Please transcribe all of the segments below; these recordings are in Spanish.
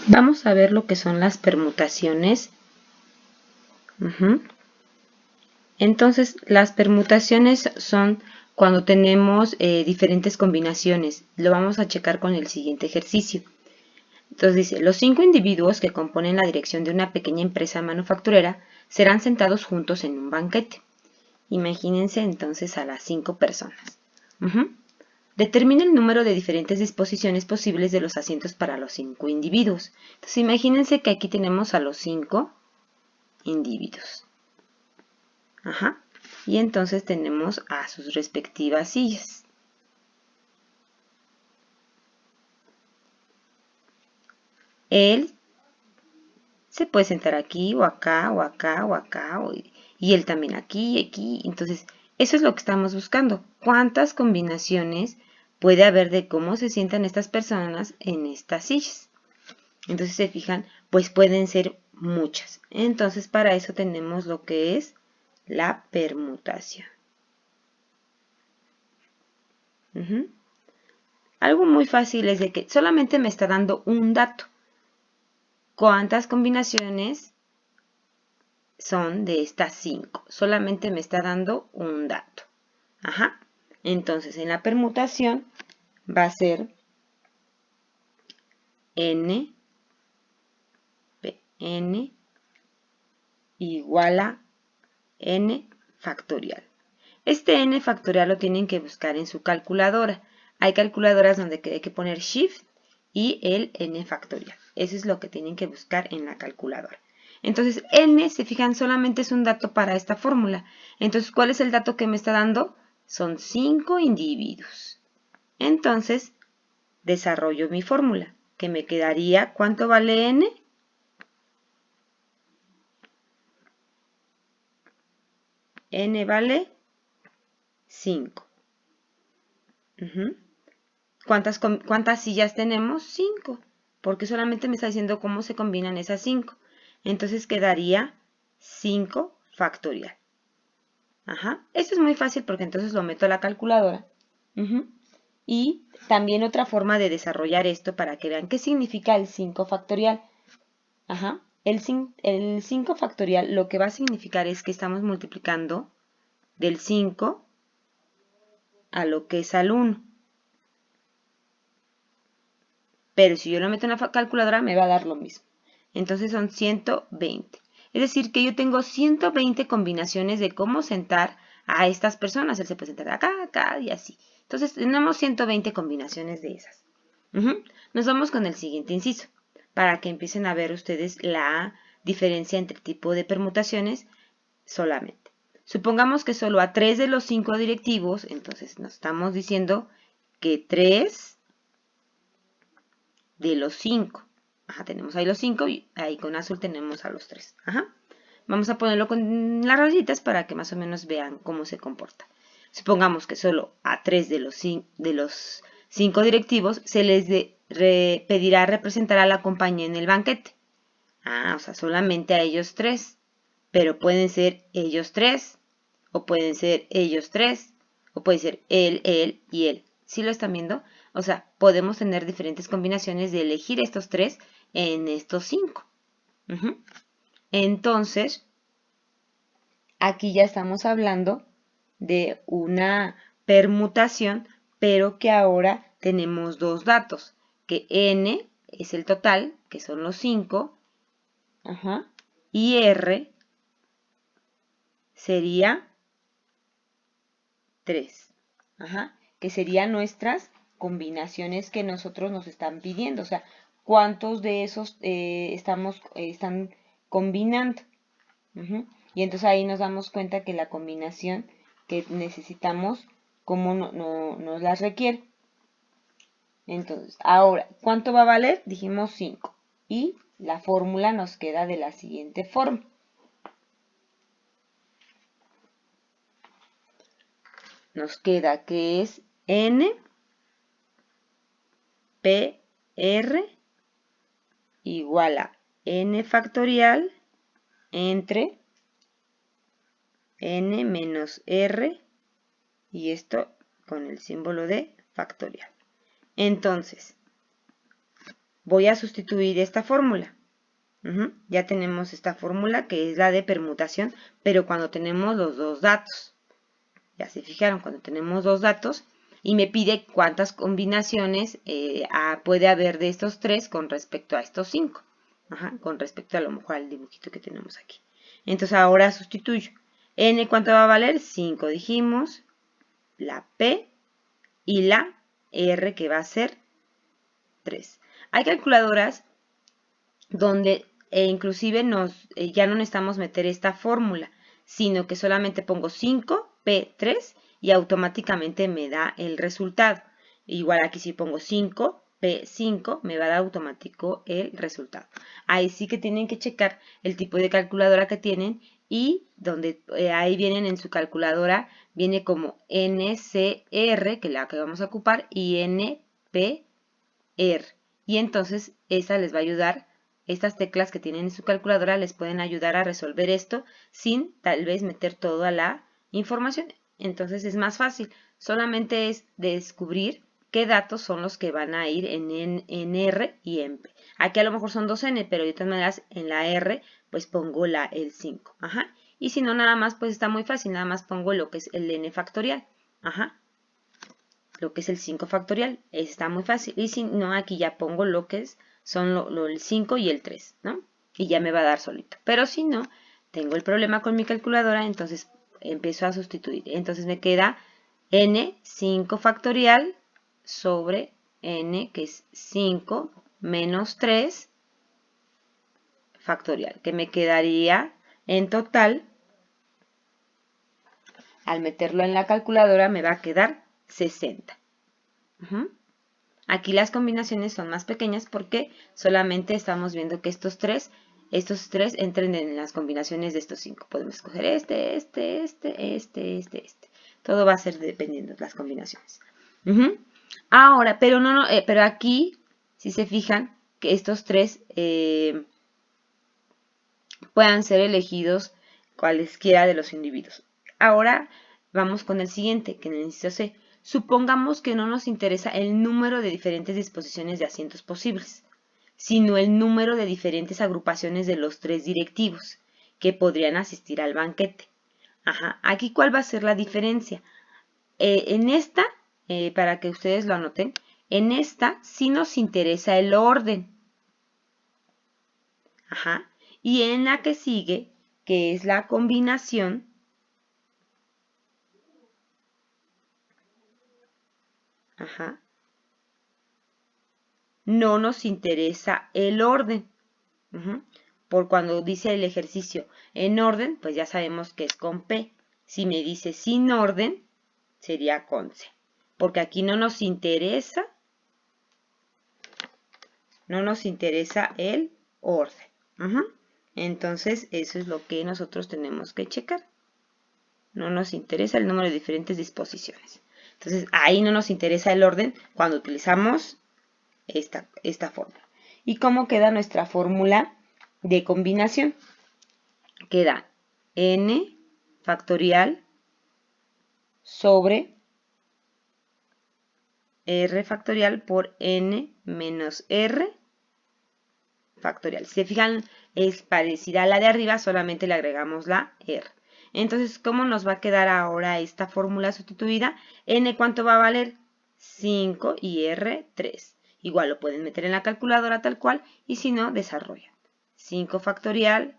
Vamos a ver lo que son las permutaciones. Entonces, las permutaciones son cuando tenemos diferentes combinaciones. Lo vamos a checar con el siguiente ejercicio. Entonces dice, los 5 individuos que componen la dirección de una pequeña empresa manufacturera serán sentados juntos en un banquete. Imagínense entonces a las 5 personas. Determina el número de diferentes disposiciones posibles de los asientos para los 5 individuos. Entonces imagínense que aquí tenemos a los 5 individuos. Y entonces tenemos a sus respectivas sillas. Él se puede sentar aquí o acá o acá o acá y él también aquí y aquí. Entonces eso es lo que estamos buscando. ¿Cuántas combinaciones puede haber de cómo se sientan estas personas en estas sillas? Entonces se fijan, pues pueden ser muchas. Entonces para eso tenemos lo que es la permutación. Algo muy fácil es de que solamente me está dando un dato. ¿Cuántas combinaciones son de estas 5? Solamente me está dando un dato. Entonces en la permutación va a ser n igual a n factorial. Este n factorial lo tienen que buscar en su calculadora. Hay calculadoras donde hay que poner shift y el n factorial. Eso es lo que tienen que buscar en la calculadora. Entonces, n, se fijan, solamente es un dato para esta fórmula. Entonces, ¿cuál es el dato que me está dando? Son 5 individuos. Entonces, desarrollo mi fórmula, que me quedaría, ¿cuánto vale n? N vale 5. ¿Cuántas sillas tenemos? 5. Porque solamente me está diciendo cómo se combinan esas 5. Entonces quedaría 5 factorial. Esto es muy fácil porque entonces lo meto a la calculadora. Y también otra forma de desarrollar esto para que vean qué significa el 5 factorial. El 5 factorial lo que va a significar es que estamos multiplicando del 5 a lo que es al 1. Pero si yo lo meto en la calculadora me va a dar lo mismo. Entonces son 120. Es decir, que yo tengo 120 combinaciones de cómo sentar a estas personas. Él se puede sentar acá, acá y así. Entonces tenemos 120 combinaciones de esas. Nos vamos con el siguiente inciso, para que empiecen a ver ustedes la diferencia entre tipo de permutaciones solamente. Supongamos que solo a 3 de los 5 directivos, entonces nos estamos diciendo que 3 de los 5. Tenemos ahí los 5 y ahí con azul tenemos a los 3. Vamos a ponerlo con las rayitas para que más o menos vean cómo se comporta. Supongamos que solo a 3 de los 5 directivos se les pedirá representar a la compañía en el banquete. O sea, solamente a ellos 3. Pero pueden ser ellos 3, o pueden ser ellos 3, o puede ser él y él. ¿Sí lo están viendo? O sea, podemos tener diferentes combinaciones de elegir estos 3 en estos 5. Entonces, aquí ya estamos hablando de una permutación, pero que ahora tenemos dos datos, que n es el total, que son los 5, y r sería 3, que serían nuestras combinaciones que nosotros nos están pidiendo, o sea, cuántos de esos están combinando. Y entonces ahí nos damos cuenta que la combinación que necesitamos, como nos las requiere. Entonces, ahora, ¿cuánto va a valer? Dijimos 5. Y la fórmula nos queda de la siguiente forma. Nos queda que es n PR igual a n factorial entre n menos r y esto con el símbolo de factorial. Entonces, voy a sustituir esta fórmula. Ya tenemos esta fórmula que es la de permutación, pero cuando tenemos los dos datos. Ya se fijaron, cuando tenemos dos datos y me pide cuántas combinaciones puede haber de estos tres con respecto a estos 5. Con respecto a lo mejor al dibujito que tenemos aquí. Entonces ahora sustituyo. N, ¿cuánto va a valer? 5 dijimos. La P y la R, que va a ser 3. Hay calculadoras donde inclusive ya no necesitamos meter esta fórmula, sino que solamente pongo 5P3 y automáticamente me da el resultado. Igual aquí si pongo 5P5 me va a dar automático el resultado. Ahí sí que tienen que checar el tipo de calculadora que tienen y donde ahí vienen en su calculadora, viene como NCR, que es la que vamos a ocupar, y NPR. Y entonces esa les va a ayudar. Estas teclas que tienen en su calculadora les pueden ayudar a resolver esto sin tal vez meter toda la información. Entonces es más fácil. Solamente es descubrir qué datos son los que van a ir en R y en P. Aquí a lo mejor son 2N, pero de todas maneras en la R pues pongo el 5. Y si no, nada más pues está muy fácil. Nada más pongo lo que es el N factorial. Lo que es el 5 factorial. Está muy fácil. Y si no, aquí ya pongo lo que son el 5 y el 3, ¿no? Y ya me va a dar solito. Pero si no, tengo el problema con mi calculadora, entonces empiezo a sustituir. Entonces me queda n 5 factorial sobre n, que es 5 menos 3 factorial, que me quedaría en total, al meterlo en la calculadora, me va a quedar 60. Aquí las combinaciones son más pequeñas porque solamente estamos viendo que estos tres entren en las combinaciones de estos 5. Podemos escoger este. Todo va a ser dependiendo de las combinaciones. Ahora, pero aquí, si se fijan, que estos tres puedan ser elegidos cualesquiera de los individuos. Ahora vamos con el siguiente, que en el inciso C. Supongamos que no nos interesa el número de diferentes disposiciones de asientos posibles, sino el número de diferentes agrupaciones de los tres directivos que podrían asistir al banquete. Aquí ¿cuál va a ser la diferencia? En esta, para que ustedes lo anoten, en esta sí nos interesa el orden. Y en la que sigue, que es la combinación, no nos interesa el orden. Por cuando dice el ejercicio en orden, pues ya sabemos que es con P. Si me dice sin orden, sería con C. Porque aquí no nos interesa el orden. Entonces, eso es lo que nosotros tenemos que checar. No nos interesa el número de diferentes disposiciones. Entonces, ahí no nos interesa el orden cuando utilizamos esta fórmula. ¿Y cómo queda nuestra fórmula de combinación? Queda n factorial sobre r factorial por n menos r factorial. Si se fijan, es parecida a la de arriba, solamente le agregamos la r. Entonces, ¿cómo nos va a quedar ahora esta fórmula sustituida? N, ¿cuánto va a valer? 5 y R, 3. Igual lo pueden meter en la calculadora tal cual y si no, desarrollan. 5 factorial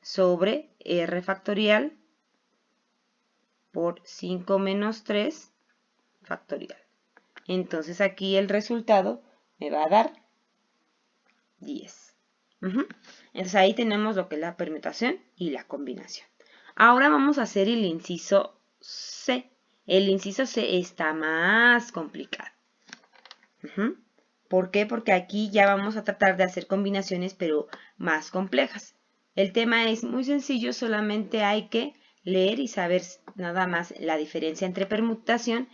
sobre R factorial por 5 menos 3 factorial. Entonces aquí el resultado me va a dar 10. Entonces ahí tenemos lo que es la permutación y la combinación. Ahora vamos a hacer el inciso C. El inciso C está más complicado. ¿Por qué? Porque aquí ya vamos a tratar de hacer combinaciones, pero más complejas. El tema es muy sencillo, solamente hay que leer y saber nada más la diferencia entre permutación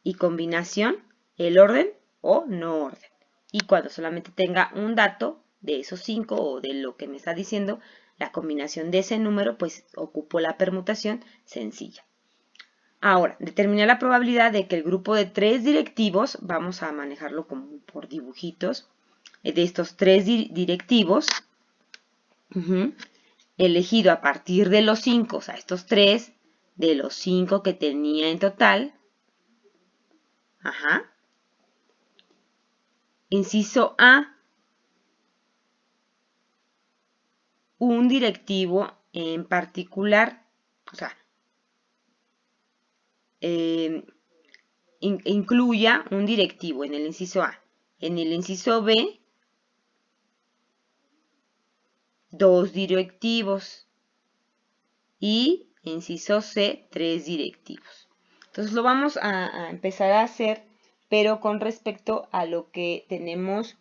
y combinación, el orden o no orden. Y cuando solamente tenga un dato de esos 5 o de lo que me está diciendo, la combinación de ese número, pues ocupo la permutación sencilla. Ahora, determinar la probabilidad de que el grupo de 3 directivos, vamos a manejarlo como por dibujitos, de estos 3 directivos, elegido a partir de los 5, o sea, estos 3 de los 5 que tenía en total. Inciso A, un directivo en particular, o sea, incluya un directivo en el inciso A. En el inciso B, 2 directivos. Y inciso C, 3 directivos. Entonces lo vamos a empezar a hacer, pero con respecto a lo que tenemos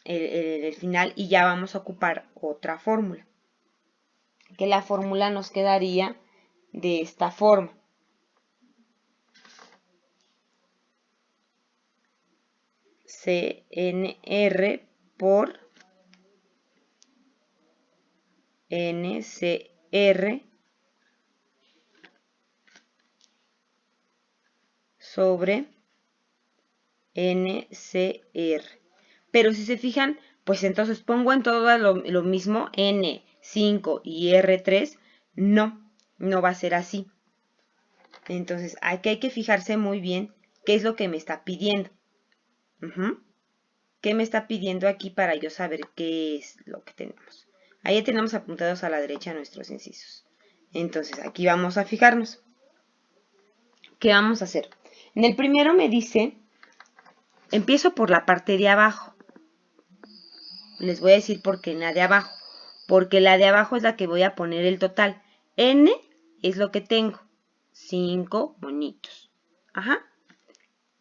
el final, y ya vamos a ocupar otra fórmula. Que la fórmula nos quedaría de esta forma. CNR por NCR sobre NCR. Pero si se fijan, pues entonces pongo en todo lo mismo N5 y R3. No va a ser así. Entonces aquí hay que fijarse muy bien qué es lo que me está pidiendo. ¿Qué me está pidiendo aquí para yo saber qué es lo que tenemos? Ahí tenemos apuntados a la derecha nuestros incisos. Entonces aquí vamos a fijarnos. ¿Qué vamos a hacer? En el primero me dice, empiezo por la parte de abajo. Les voy a decir por qué en la de abajo. Porque la de abajo es la que voy a poner el total. N es lo que tengo. 5 monitos.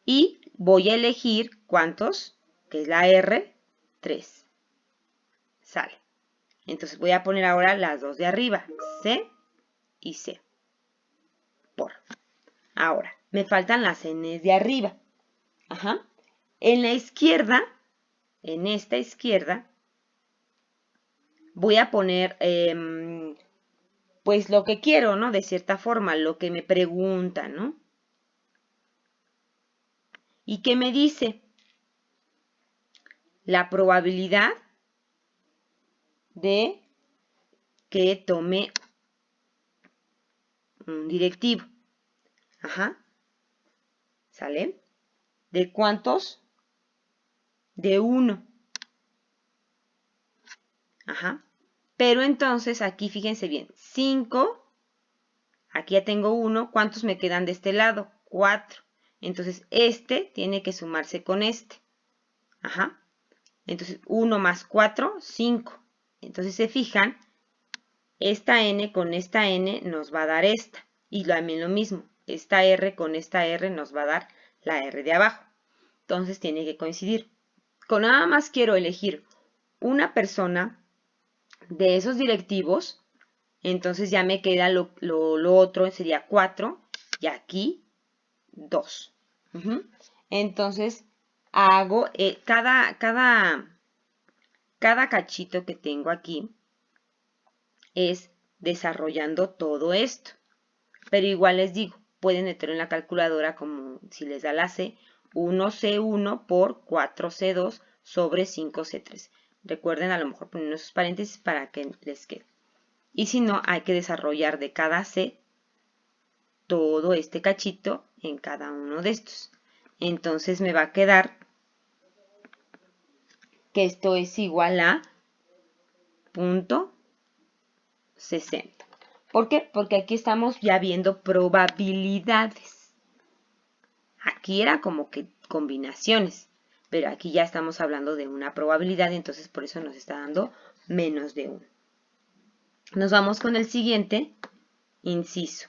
Y voy a elegir cuántos, que es la R, 3. Sale. Entonces voy a poner ahora las dos de arriba, C y C. Por. Ahora, me faltan las N de arriba. En la izquierda, en esta izquierda, voy a poner pues lo que quiero, ¿no? De cierta forma, lo que me preguntan, ¿no? ¿Y qué me dice? La probabilidad de que tome un directivo. ¿Sale? ¿De cuántos? De 1. Pero entonces aquí fíjense bien, 5, aquí ya tengo 1, ¿cuántos me quedan de este lado? 4. Entonces este tiene que sumarse con este. Entonces 1 más 4, 5. Entonces se fijan, esta N con esta N nos va a dar esta. Y también lo mismo, esta R con esta R nos va a dar la R de abajo. Entonces tiene que coincidir. Con nada más quiero elegir una persona de esos directivos, entonces ya me queda lo otro, sería 4 y aquí 2. Entonces hago cada cachito que tengo aquí es desarrollando todo esto. Pero igual les digo, pueden meterlo en la calculadora como si les da la C, 1C1 por 4C2 sobre 5C3. Recuerden a lo mejor poner esos paréntesis para que les quede. Y si no, hay que desarrollar de cada C todo este cachito en cada uno de estos. Entonces me va a quedar que esto es igual a 0.60. ¿Por qué? Porque aquí estamos ya viendo probabilidades. Aquí era como que combinaciones, pero aquí ya estamos hablando de una probabilidad, entonces por eso nos está dando menos de 1. Nos vamos con el siguiente inciso.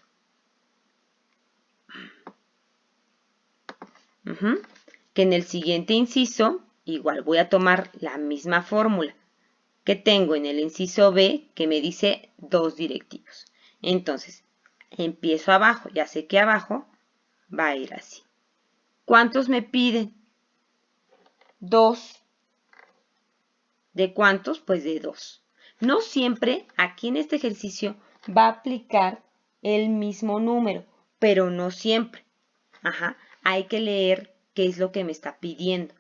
Que en el siguiente inciso, igual voy a tomar la misma fórmula que tengo en el inciso B, que me dice 2 directivos. Entonces, empiezo abajo, ya sé que abajo va a ir así. ¿Cuántos me piden? 2. ¿De cuántos? Pues de 2. No siempre aquí en este ejercicio va a aplicar el mismo número, pero no siempre. Hay que leer qué es lo que me está pidiendo.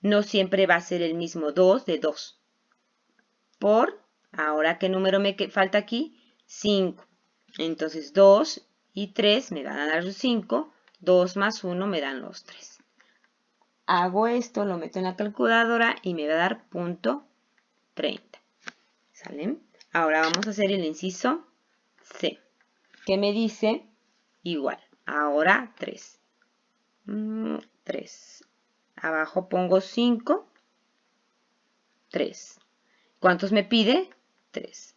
No siempre va a ser el mismo 2 de 2. Por, ahora, ¿qué número me falta aquí? 5. Entonces 2 y 3 me van a dar 5. 2 más 1 me dan los 3. Hago esto, lo meto en la calculadora y me va a dar .30. ¿Sale? Ahora vamos a hacer el inciso C. ¿Qué me dice? Igual. Ahora 3. 3. Abajo pongo 5. 3. ¿Cuántos me pide? 3.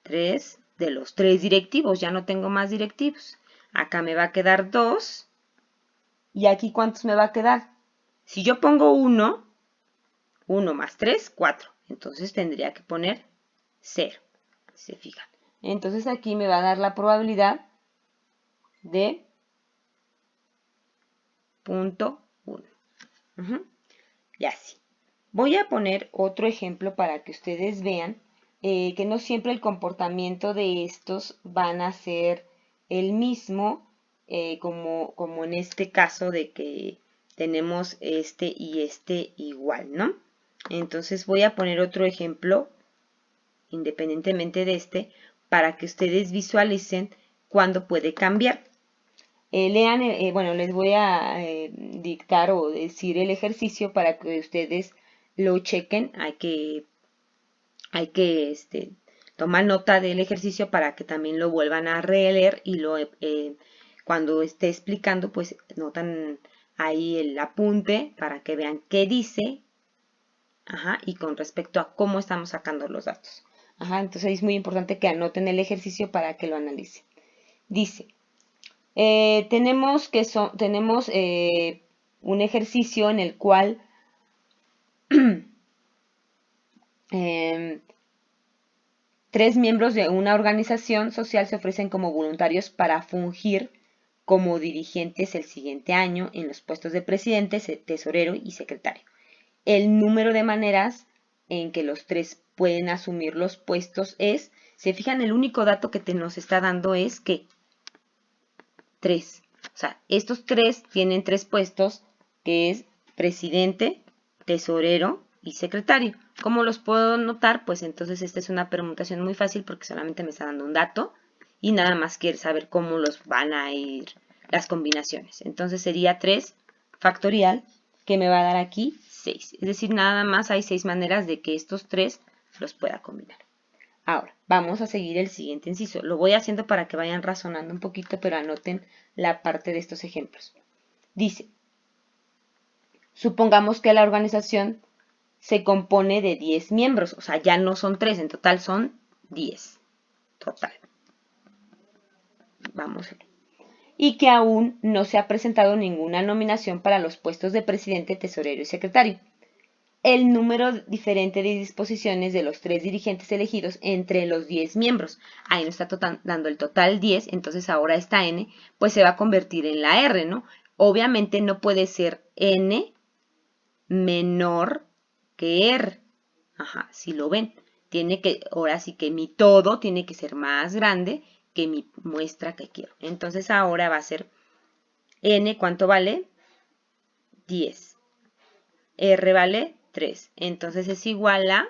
3 de los 3 directivos. Ya no tengo más directivos. Acá me va a quedar 2. ¿Y aquí cuántos me va a quedar? Si yo pongo 1, 1 más 3, 4. Entonces tendría que poner 0. ¿Se fijan? Entonces aquí me va a dar la probabilidad de .1. Y así. Voy a poner otro ejemplo para que ustedes vean que no siempre el comportamiento de estos van a ser el mismo, como en este caso de que tenemos este y este igual, ¿no? Entonces voy a poner otro ejemplo, independientemente de este, para que ustedes visualicen cuándo puede cambiar. Lean, bueno, les voy a dictar o decir el ejercicio para que ustedes lo chequen. Hay que tomar nota del ejercicio para que también lo vuelvan a releer y cuando esté explicando, pues notan ahí el apunte para que vean qué dice, y con respecto a cómo estamos sacando los datos. Entonces es muy importante que anoten el ejercicio para que lo analicen. Dice, tenemos un ejercicio en el cual tres miembros de una organización social se ofrecen como voluntarios para fungir como dirigentes el siguiente año en los puestos de presidente, tesorero y secretario. El número de maneras en que los tres pueden asumir los puestos es, se fijan, el único dato que nos está dando es que 3. O sea, estos tres tienen 3 puestos, que es presidente, tesorero y secretario. ¿Cómo los puedo notar? Pues entonces esta es una permutación muy fácil porque solamente me está dando un dato y nada más quiere saber cómo los van a ir las combinaciones. Entonces sería 3 factorial, que me va a dar aquí 6. Es decir, nada más hay 6 maneras de que estos 3 los pueda combinar. Ahora, vamos a seguir el siguiente inciso. Lo voy haciendo para que vayan razonando un poquito, pero anoten la parte de estos ejemplos. Dice, supongamos que la organización se compone de 10 miembros, o sea, ya no son 3, en total son 10. Total. Vamos a ver. Y que aún no se ha presentado ninguna nominación para los puestos de presidente, tesorero y secretario. El número diferente de disposiciones de los 3 dirigentes elegidos entre los 10 miembros. Ahí nos está dando el total 10, entonces ahora esta n pues se va a convertir en la r, ¿no? Obviamente no puede ser n menor que r. Si lo ven. Ahora sí que mi todo tiene que ser más grande que mi muestra que quiero. Entonces ahora va a ser n, ¿cuánto vale? 10. R vale 3. Entonces es igual a,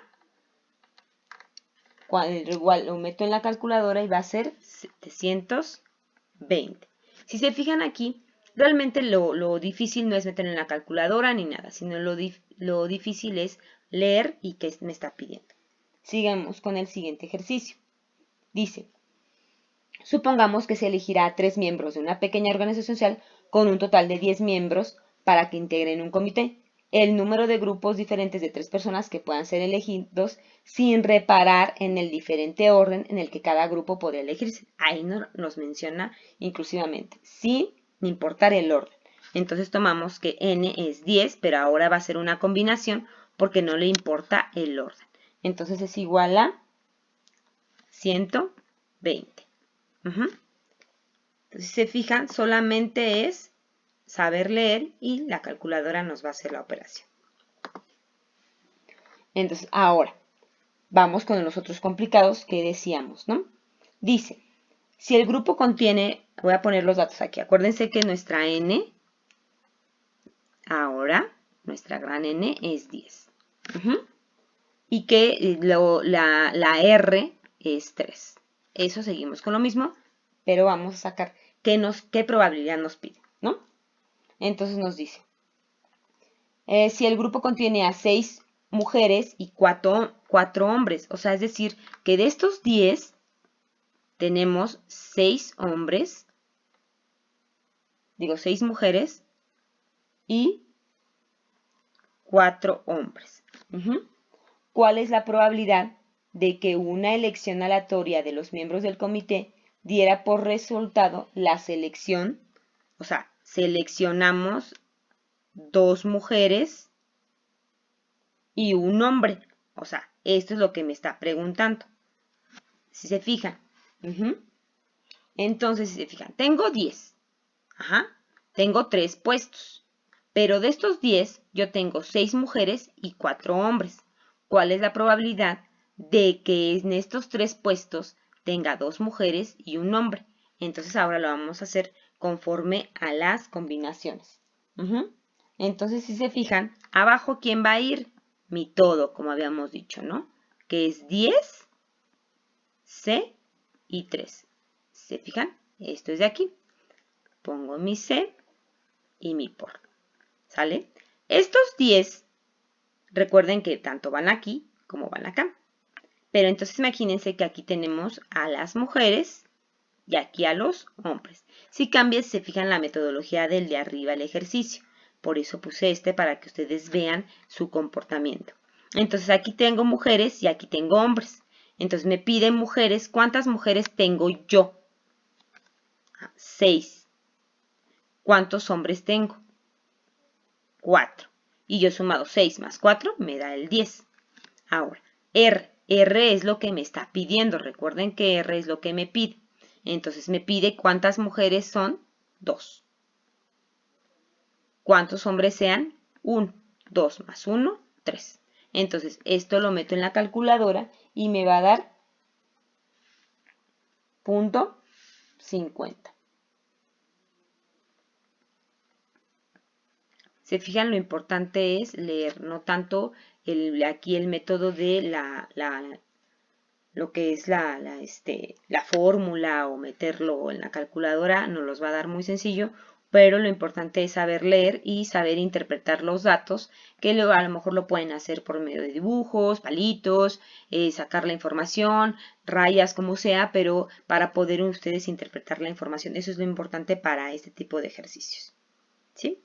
lo meto en la calculadora y va a ser 720. Si se fijan aquí, realmente lo difícil no es meter en la calculadora ni nada, sino lo difícil es leer y qué me está pidiendo. Sigamos con el siguiente ejercicio. Dice, supongamos que se elegirá a 3 miembros de una pequeña organización social con un total de 10 miembros para que integren un comité. El número de grupos diferentes de 3 personas que puedan ser elegidos sin reparar en el diferente orden en el que cada grupo podría elegirse. Ahí nos menciona inclusivamente, sin importar el orden. Entonces tomamos que n es 10, pero ahora va a ser una combinación porque no le importa el orden. Entonces es igual a 120. Entonces, si se fijan, solamente es saber leer y la calculadora nos va a hacer la operación. Entonces, ahora, vamos con los otros complicados que decíamos, ¿no? Dice, si el grupo contiene, voy a poner los datos aquí, acuérdense que nuestra n, ahora, nuestra gran N es 10. Y que la R es 3. Eso seguimos con lo mismo, pero vamos a sacar qué probabilidad nos pide, ¿no? Entonces nos dice, si el grupo contiene a 6 mujeres y 4 hombres, o sea, es decir, que de estos 10 tenemos 6 hombres, 6 mujeres y 4 hombres. ¿Cuál es la probabilidad de que una elección aleatoria de los miembros del comité diera por resultado la selección? O sea, seleccionamos 2 mujeres y un hombre. O sea, esto es lo que me está preguntando. Si se fijan. Entonces, si se fijan, tengo 10. Tengo 3 puestos. Pero de estos 10, yo tengo 6 mujeres y 4 hombres. ¿Cuál es la probabilidad de que en estos 3 puestos tenga 2 mujeres y un hombre? Entonces ahora lo vamos a hacer conforme a las combinaciones. Entonces, si se fijan, abajo, ¿quién va a ir? Mi todo, como habíamos dicho, ¿no? Que es 10, C y 3. ¿Se fijan? Esto es de aquí. Pongo mi C y mi por. ¿Sale? Estos 10, recuerden que tanto van aquí como van acá. Pero entonces imagínense que aquí tenemos a las mujeres y aquí a los hombres. Si cambias, se fijan la metodología del de arriba el ejercicio. Por eso puse este para que ustedes vean su comportamiento. Entonces aquí tengo mujeres y aquí tengo hombres. Entonces me piden mujeres. ¿Cuántas mujeres tengo yo? 6. ¿Cuántos hombres tengo? 4. Y yo he sumado 6 más 4 me da el 10. Ahora, R es lo que me está pidiendo. Recuerden que R es lo que me pide. Entonces me pide cuántas mujeres son. 2. ¿Cuántos hombres sean? 1. 2 más 1, 3. Entonces esto lo meto en la calculadora y me va a dar .50. Se fijan, lo importante es leer, no tanto aquí el método de lo que es la fórmula o meterlo en la calculadora, nos los va a dar muy sencillo, pero lo importante es saber leer y saber interpretar los datos, que luego a lo mejor lo pueden hacer por medio de dibujos, palitos, sacar la información, rayas, como sea, pero para poder ustedes interpretar la información. Eso es lo importante para este tipo de ejercicios. ¿Sí?